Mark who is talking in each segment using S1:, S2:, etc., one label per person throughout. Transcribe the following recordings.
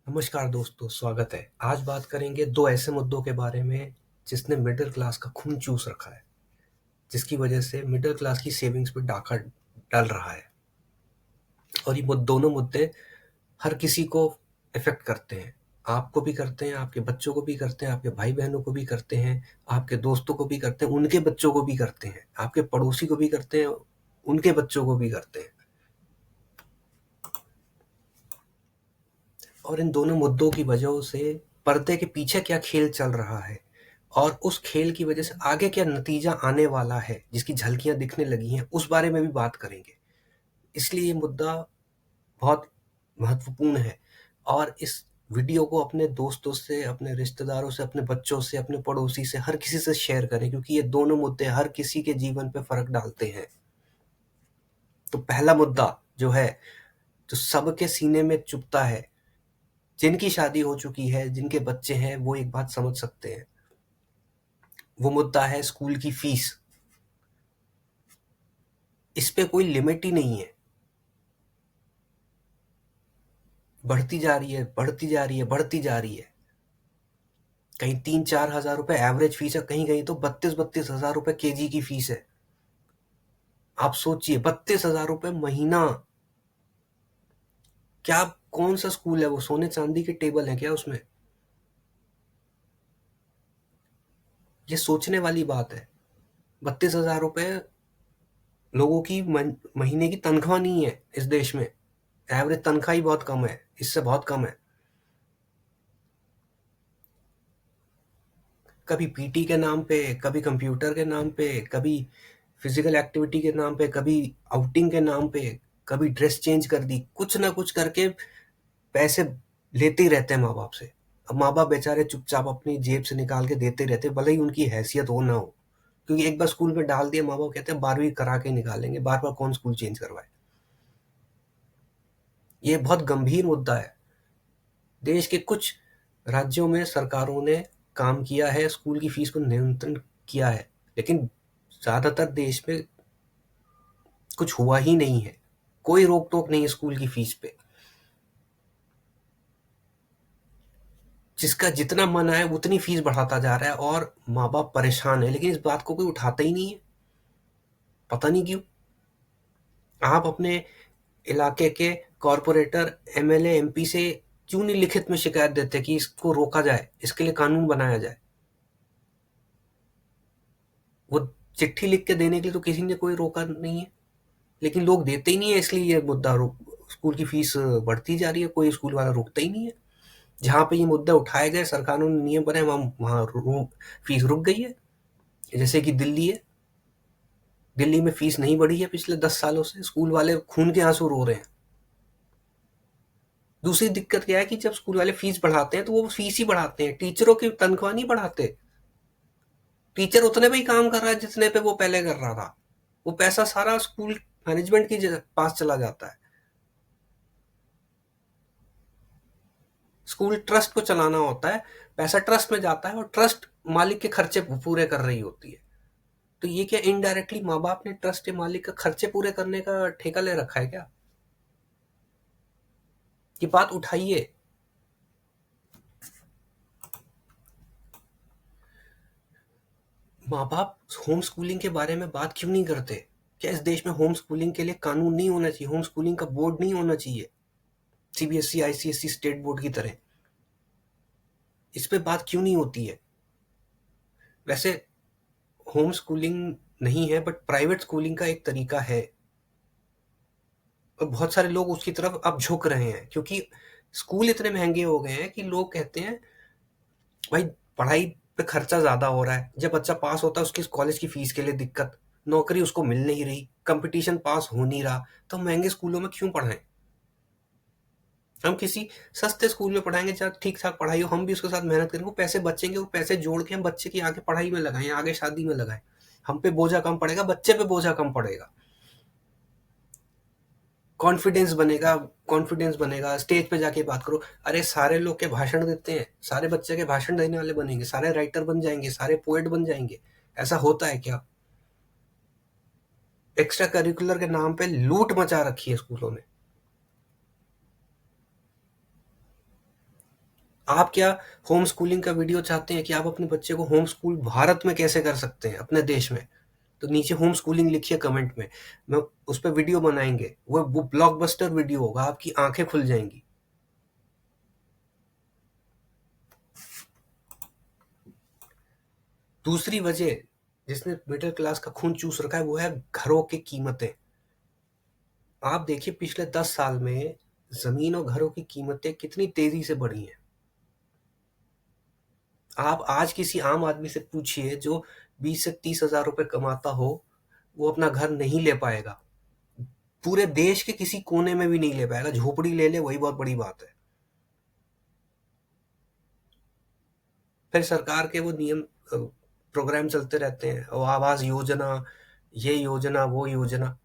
S1: नमस्कार दोस्तों, स्वागत है। आज बात करेंगे दो ऐसे मुद्दों के बारे में जिसने मिडिल क्लास का खून चूस रखा है, जिसकी वजह से मिडिल क्लास की सेविंग्स पे डाका डल रहा है। और ये दोनों मुद्दे हर किसी को इफेक्ट करते हैं। आपको भी करते हैं, आपके बच्चों को भी करते हैं, आपके भाई बहनों को भी करते हैं, आपके दोस्तों को भी करते हैं, उनके बच्चों को भी करते हैं, आपके पड़ोसी को भी करते हैं, उनके बच्चों को भी करते हैं। और इन दोनों मुद्दों की वजह से पर्दे के पीछे क्या खेल चल रहा है और उस खेल की वजह से आगे क्या नतीजा आने वाला है, जिसकी झलकियां दिखने लगी हैं, उस बारे में भी बात करेंगे। इसलिए ये मुद्दा बहुत महत्वपूर्ण है। और इस वीडियो को अपने दोस्तों से, अपने रिश्तेदारों से, अपने बच्चों से, अपने पड़ोसी से, हर किसी से शेयर करें, क्योंकि ये दोनों मुद्दे हर किसी के जीवन पे फर्क डालते हैं। तो पहला मुद्दा जो है, जो सबके सीने में चुभता है, जिनकी शादी हो चुकी है, जिनके बच्चे हैं, वो एक बात समझ सकते हैं। वो मुद्दा है स्कूल की फीस। इस पे कोई लिमिट ही नहीं है। बढ़ती जा रही है, बढ़ती जा रही है, बढ़ती जा रही है। कहीं 3-4 हजार रुपए एवरेज फीस है, कहीं कहीं तो 32-32 हजार रुपए केजी की फीस है। आप सोचिए, 32 हजार रुपए महीना। क्या कौन सा स्कूल है वो? सोने चांदी के टेबल है क्या उसमें? ये सोचने वाली बात है। 32 हजार रुपए लोगों की महीने की तनख्वाह नहीं है इस देश में। एवरेज तनख्वाह ही बहुत कम है, इससे बहुत कम है। कभी पीटी के नाम पे, कभी कंप्यूटर के नाम पे, कभी फिजिकल एक्टिविटी के नाम पे, कभी आउटिंग के नाम पे, कभी ड्रेस चेंज कर दी, कुछ ना कुछ करके पैसे लेते ही रहते हैं माँ बाप से। अब माँ बाप बेचारे चुपचाप अपनी जेब से निकाल के देते रहते, भले ही उनकी हैसियत हो ना हो। क्योंकि एक बार स्कूल में डाल दिया, माँ बाप कहते हैं 12वीं करा के निकालेंगे, बार बार कौन स्कूल चेंज करवाए। ये बहुत गंभीर मुद्दा है। देश के कुछ राज्यों में सरकारों ने काम किया है, स्कूल की फीस को नियंत्रण किया है, लेकिन ज्यादातर देश में कुछ हुआ ही नहीं है। कोई रोक टोक नहीं है स्कूल की फीस पे। जिसका जितना मन आए उतनी फीस बढ़ाता जा रहा है और माँ बाप परेशान है, लेकिन इस बात को कोई उठाता ही नहीं है। पता नहीं क्यों। आप अपने इलाके के कॉरपोरेटर, एमएलए, एमपी से क्यों नहीं लिखित में शिकायत देते कि इसको रोका जाए, इसके लिए कानून बनाया जाए? वो चिट्ठी लिख के देने के लिए तो किसी ने कोई रोका नहीं है, लेकिन लोग देते ही नहीं है, इसलिए ये मुद्दा स्कूल की फीस बढ़ती जा रही है, कोई स्कूल वाला रुकता ही नहीं है। जहां पे ये मुद्दा उठाए गए, सरकारों ने नियम बनाए, वहां फीस रुक गई है। जैसे कि दिल्ली है। दिल्ली में फीस नहीं बढ़ी है पिछले 10 सालों से, स्कूल वाले खून के आंसू रो रहे हैं। दूसरी दिक्कत क्या है कि जब स्कूल वाले फीस बढ़ाते हैं तो वो फीस ही बढ़ाते हैं, टीचरों की तनख्वाह नहीं बढ़ाते। टीचर उतने पे ही काम कर रहा है जितने पे वो पहले कर रहा था। वो पैसा सारा स्कूल मैनेजमेंट के पास चला जाता है। स्कूल ट्रस्ट को चलाना होता है, पैसा ट्रस्ट में जाता है और ट्रस्ट मालिक के खर्चे पूरे कर रही होती है। तो ये क्या इनडायरेक्टली माँ बाप ने ट्रस्ट के मालिक का खर्चे पूरे करने का ठेका ले रखा है क्या? ये बात उठाइए। माँ बाप होम स्कूलिंग के बारे में बात क्यों नहीं करते? क्या इस देश में होम स्कूलिंग के लिए कानून नहीं होना चाहिए? होम स्कूलिंग का बोर्ड नहीं होना चाहिए, सीबीएसई, आईसीएसई, स्टेट बोर्ड की तरह? इस पे बात क्यों नहीं होती है? वैसे होम स्कूलिंग नहीं है, बट प्राइवेट स्कूलिंग का एक तरीका है, और बहुत सारे लोग उसकी तरफ अब झुक रहे हैं, क्योंकि स्कूल इतने महंगे हो गए हैं कि लोग कहते हैं भाई पढ़ाई पे खर्चा ज्यादा हो रहा है, जब बच्चा पास होता है उसकी कॉलेज की फीस के लिए दिक्कत, नौकरी उसको मिल नहीं रही, कंपटीशन पास हो नहीं रहा, तो हम महंगे स्कूलों में क्यों पढ़ाएं? हम किसी सस्ते स्कूल में पढ़ाएंगे जहाँ ठीक ठाक पढ़ाई हो, हम भी उसके साथ मेहनत करेंगे, वो पैसे बचेंगे, वो पैसे जोड़ के हम बच्चे की आगे पढ़ाई में लगाएं, आगे शादी में लगाएं। हम पे बोझा कम पड़ेगा, बच्चे पे बोझा कम पड़ेगा। कॉन्फिडेंस बनेगा। कॉन्फिडेंस बनेगा, स्टेज पे जाके बात करो। अरे सारे लोग के भाषण देते हैं, सारे बच्चे के भाषण देने वाले बनेंगे, सारे राइटर बन जाएंगे, सारे पोएट बन जाएंगे? ऐसा होता है क्या? एक्स्ट्रा करिकुलर के नाम पे लूट मचा रखी है स्कूलों में। आप क्या होम स्कूलिंग का वीडियो चाहते हैं कि आप अपने बच्चे को होम स्कूल भारत में कैसे कर सकते हैं, अपने देश में? तो नीचे होम स्कूलिंग लिखिए कमेंट में, मैं उस पर वीडियो बनाएंगे, वो ब्लॉकबस्टर वीडियो होगा, आपकी आंखें खुल जाएंगी। दूसरी वजह जिसने मिडिल क्लास का खून चूस रखा है वो है घरों की कीमतें। आप देखिए पिछले 10 साल में जमीन और घरों की कीमतें कितनी तेजी से बढ़ी हैं। आप आज किसी आम आदमी से पूछिए जो 20 से 30 हजार रुपए कमाता हो, वो अपना घर नहीं ले पाएगा, पूरे देश के किसी कोने में भी नहीं ले पाएगा, झोपड़ी ले ले वही बहुत बड़ी बात है। फिर सरकार के वो नियम प्रोग्राम चलते रहते हैं, और आवास योजना, ये योजना वो योजना,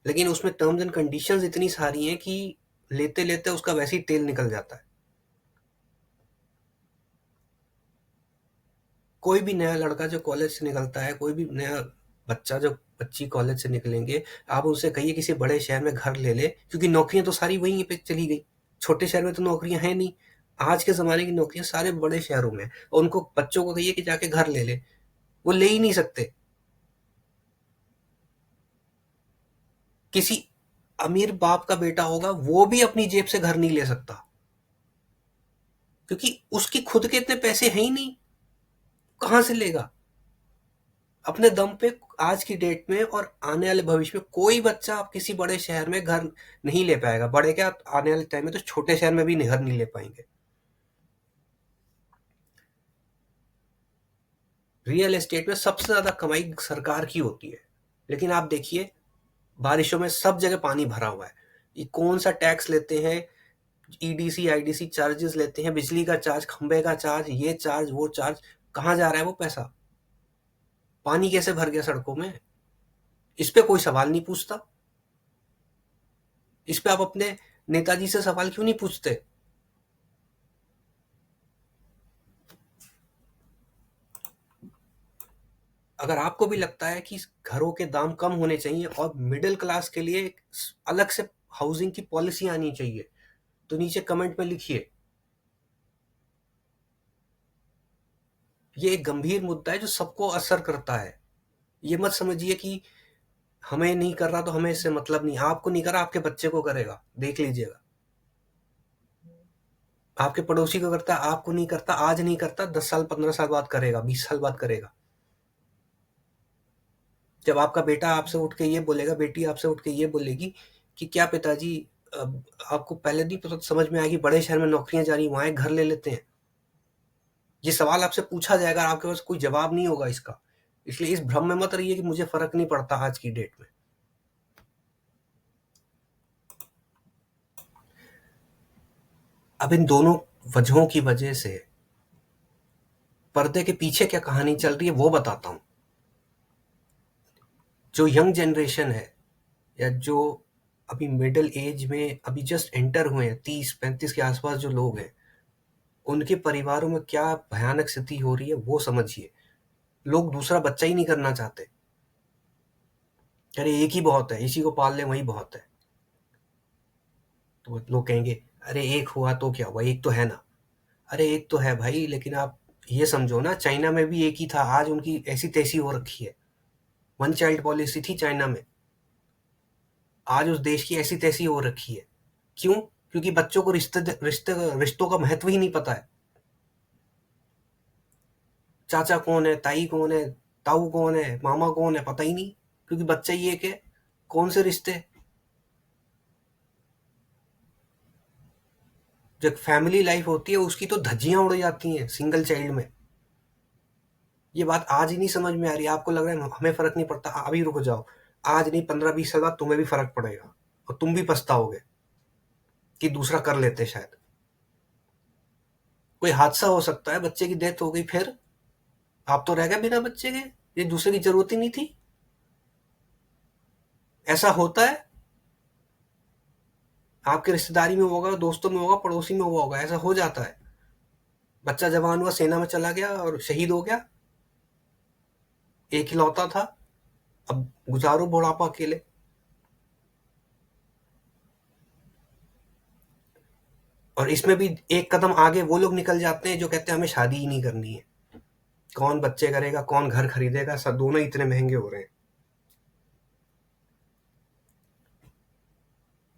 S1: लेकिन उसमें टर्म्स एंड कंडीशंस इतनी सारी हैं कि लेते लेते उसका वैसे ही तेल निकल जाता है। कोई भी नया लड़का जो कॉलेज से निकलता है, कोई भी नया बच्चा जो बच्ची कॉलेज से निकलेंगे, आप उनसे कहिए किसी बड़े शहर में घर ले ले, क्योंकि नौकरियां तो सारी वहीं पे चली गई, छोटे शहर में तो नौकरियां हैं नहीं। आज के ज़माने की नौकरियां सारे बड़े शहरों में हैं, और उनको बच्चों को कहिए कि जाके घर ले ले, वो ले ही नहीं सकते। किसी अमीर बाप का बेटा होगा वो भी अपनी जेब से घर नहीं ले सकता, क्योंकि उसकी खुद के इतने पैसे हैं ही नहीं, कहाँ से लेगा अपने दम पे। आज की डेट में और आने वाले भविष्य में कोई बच्चा आप किसी बड़े शहर में घर नहीं ले पाएगा, बड़े क्या आने वाले टाइम में तो छोटे शहर में भी घर नहीं ले पाएंगे। रियल एस्टेट में सबसे ज्यादा कमाई सरकार की होती है, लेकिन आप देखिए बारिशों में सब जगह पानी भरा हुआ है। ये कौन सा टैक्स लेते हैं, ईडीसी आईडीसी चार्जेस लेते हैं, बिजली का चार्ज, खंबे का चार्ज, ये चार्ज वो चार्ज, कहाँ जा रहा है वो पैसा? पानी कैसे भर गया सड़कों में? इस पे कोई सवाल नहीं पूछता। इस पे आप अपने नेताजी से सवाल क्यों नहीं पूछते? अगर आपको भी लगता है कि घरों के दाम कम होने चाहिए और मिडिल क्लास के लिए एक अलग से हाउसिंग की पॉलिसी आनी चाहिए, तो नीचे कमेंट में लिखिए। ये एक गंभीर मुद्दा है जो सबको असर करता है। ये मत समझिए कि हमें नहीं कर रहा तो हमें इससे मतलब नहीं, आपको नहीं करा आपके बच्चे को करेगा, देख लीजिएगा। आपके पड़ोसी को करता है, आपको नहीं करता, आज नहीं करता, 10 साल 15 साल बाद करेगा, 20 साल बाद करेगा। जब आपका बेटा आपसे उठ के ये बोलेगा, बेटी आपसे उठ के ये बोलेगी कि क्या पिताजी, आपको पहले नहीं पता, समझ में आएगी बड़े शहर में नौकरियां जा रही, वहां घर ले लेते हैं, ये सवाल आपसे पूछा जाएगा, आपके पास कोई जवाब नहीं होगा इसका। इसलिए इस भ्रम में मत रहिए कि मुझे फर्क नहीं पड़ता आज की डेट में। अब इन दोनों वजहों की वजह से पर्दे के पीछे क्या कहानी चल रही है वो बताता हूँ। जो यंग जनरेशन है, या जो अभी मिडिल एज में अभी जस्ट एंटर हुए हैं, 30-35 के आसपास जो लोग हैं, उनके परिवारों में क्या भयानक स्थिति हो रही है वो समझिए। लोग दूसरा बच्चा ही नहीं करना चाहते, अरे एक ही बहुत है, इसी को पाल ले वही बहुत है। तो लोग कहेंगे अरे एक हुआ तो क्या हुआ, एक तो है ना। अरे एक तो है भाई, लेकिन आप ये समझो ना, चाइना में भी एक ही था, आज उनकी ऐसी तैसी हो रखी है। वन चाइल्ड पॉलिसी थी चाइना में, आज उस देश की ऐसी तैसी हो रखी है। क्यों? क्योंकि बच्चों को रिश्ते रिश्ते रिश्तों का महत्व ही नहीं पता है। चाचा कौन है, ताई कौन है, ताऊ कौन है, मामा कौन है, पता ही नहीं, क्योंकि बच्चा ही एक है। कौन से रिश्ते? जो फैमिली लाइफ होती है उसकी तो धज्जियां उड़ जाती हैं सिंगल चाइल्ड में। ये बात आज ही नहीं समझ में आ रही, आपको लग रहा है हमें फर्क नहीं पड़ता, अभी रुक जाओ, आज नहीं 15-20 साल बाद तुम्हें भी फर्क पड़ेगा, और तुम भी पछताओगे कि दूसरा कर लेते शायद। कोई हादसा हो सकता है, बच्चे की डेथ हो गई, फिर आप तो रह गए बिना बच्चे के, ये दूसरे की जरूरत ही नहीं थी। ऐसा होता है, आपके रिश्तेदारी में होगा, दोस्तों में होगा, पड़ोसी में हुआ होगा, ऐसा हो जाता है। बच्चा जवान हुआ, सेना में चला गया और शहीद हो गया, एक हिलौता था, अब गुजारो बुढ़ापा अकेले। और इसमें भी एक कदम आगे वो लोग निकल जाते हैं जो कहते हैं हमें शादी ही नहीं करनी है। कौन बच्चे करेगा, कौन घर खरीदेगा, सब दोनों इतने महंगे हो रहे हैं।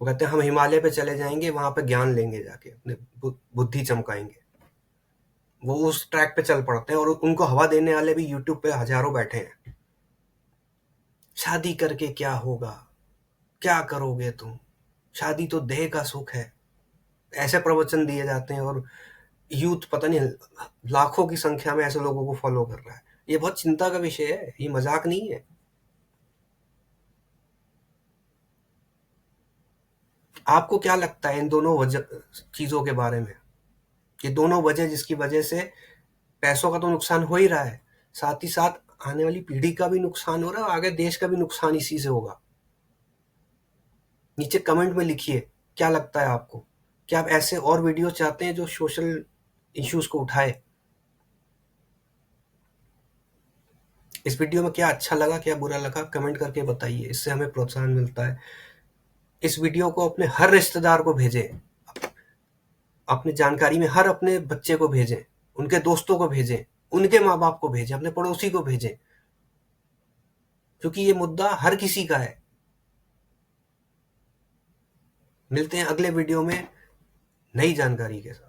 S1: वो कहते हैं हम हिमालय पे चले जाएंगे, वहां पे ज्ञान लेंगे, जाके अपने बुद्धि चमकाएंगे। वो उस ट्रैक पे चल पड़ते हैं और उनको हवा देने वाले भी यूट्यूब पे हजारों बैठे हैं। शादी करके क्या होगा, क्या करोगे तुम, शादी तो देह का सुख है, ऐसे प्रवचन दिए जाते हैं। और यूथ पता नहीं लाखों की संख्या में ऐसे लोगों को फॉलो कर रहा है। ये बहुत चिंता का विषय है, ये मजाक नहीं है। आपको क्या लगता है इन दोनों वजह चीजों के बारे में? ये दोनों वजह जिसकी वजह से पैसों का तो नुकसान हो ही रहा है, साथ ही साथ आने वाली पीढ़ी का भी नुकसान हो रहा है और आगे देश का भी नुकसान इसी से होगा। नीचे कमेंट में लिखिए क्या लगता है आपको। क्या आप ऐसे और वीडियो चाहते हैं जो सोशल इश्यूज को उठाए? इस वीडियो में क्या अच्छा लगा, क्या बुरा लगा, कमेंट करके बताइए, इससे हमें प्रोत्साहन मिलता है। इस वीडियो को अपने हर रिश्तेदार को भेजें, अपने जानकारी में हर अपने बच्चे को भेजें, उनके दोस्तों को भेजें, उनके माँ बाप को भेजें, अपने पड़ोसी को भेजें, क्योंकि ये मुद्दा हर किसी का है। मिलते हैं अगले वीडियो में नई जानकारी के साथ।